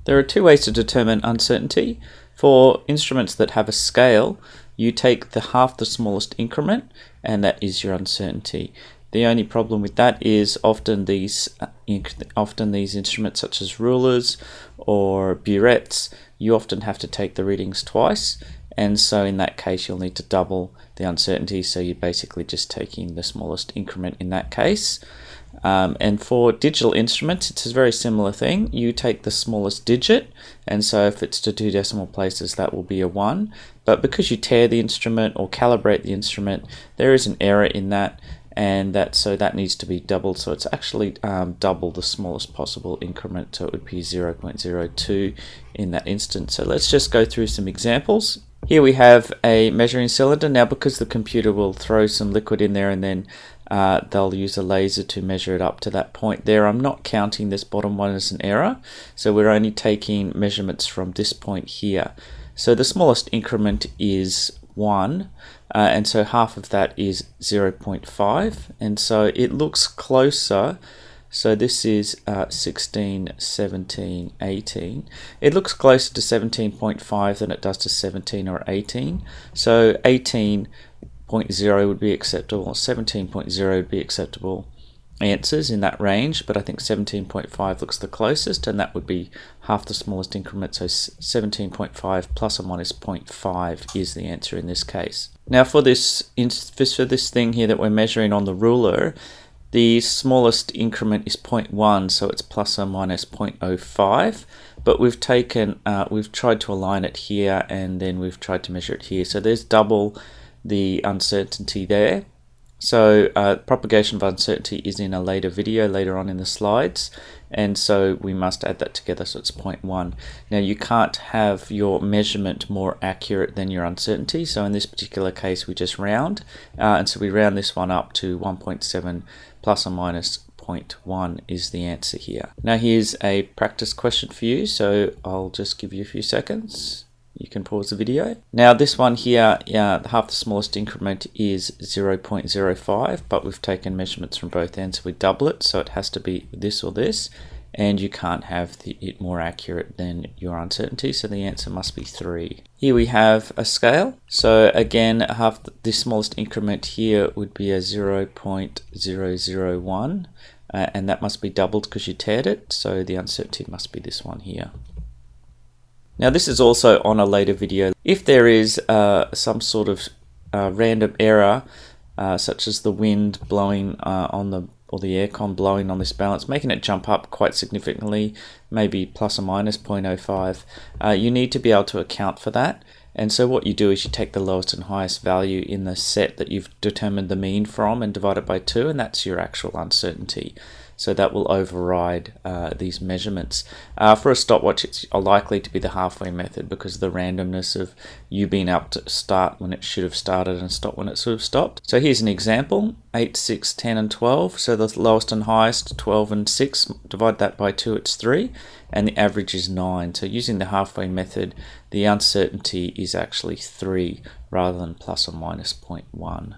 There are two ways to determine uncertainty. For instruments that have a scale, you take the half the smallest increment, and that is your uncertainty. The only problem with that is often these instruments such as rulers or burettes, you often have to take the readings twice, and so in that case you'll need to double the uncertainty, so you're basically just taking the smallest increment in that case. And for digital instruments, it's a very similar thing. You take the smallest digit, and so if it's to 2 decimal places, that will be a 1. But because you tear the instrument or calibrate the instrument, there is an error in that, and that needs to be doubled. So it's actually double the smallest possible increment, so it would be 0.02 in that instance. So let's just go through some examples. Here we have a measuring cylinder. Now, because the computer will throw some liquid in there and then they'll use a laser to measure it up to that point there, I'm not counting this bottom one as an error, so we're only taking measurements from this point here. So the smallest increment is 1, and so half of that is 0.5, and so it looks closer. So this is 16, 17, 18. It looks closer to 17.5 than it does to 17 or 18. So 18.0 would be acceptable, 17.0 would be acceptable answers in that range, but I think 17.5 looks the closest, and that would be half the smallest increment, so 17.5 plus or minus 0.5 is the answer in this case. Now for this thing here that we're measuring on the ruler, the smallest increment is 0.1, so it's plus or minus 0.05, but we've tried to align it here, and then we've tried to measure it here, so there's double the uncertainty there. So propagation of uncertainty is in a later video later on in the slides, and so we must add that together, so it's 0.1. Now you can't have your measurement more accurate than your uncertainty, so in this particular case we just round, and so we round this one up to 1.7 plus or minus 0.1 is the answer here. Now here's a practice question for you, so I'll just give you a few seconds. You can pause the video. Now this one here, half the smallest increment is 0.05, but we've taken measurements from both ends, so we double it, so it has to be this or this, and you can't have it more accurate than your uncertainty, so the answer must be 3. Here we have a scale, so again half the smallest increment here would be a 0.001, and that must be doubled because you teared it, so the uncertainty must be this one here. Now this is also on a later video. If there is some sort of random error, such as the wind blowing or the aircon blowing on this balance, making it jump up quite significantly, maybe plus or minus 0.05, you need to be able to account for that. And so what you do is you take the lowest and highest value in the set that you've determined the mean from and divide it by 2, and that's your actual uncertainty. So that will override these measurements. For a stopwatch, it's likely to be the halfway method because of the randomness of you being able to start when it should have started and stop when it should have stopped. So here's an example, 8, 6, 10 and 12. So the lowest and highest, 12 and 6, divide that by 2, it's 3, and the average is 9. So using the halfway method, the uncertainty is actually 3 rather than plus or minus 0.01.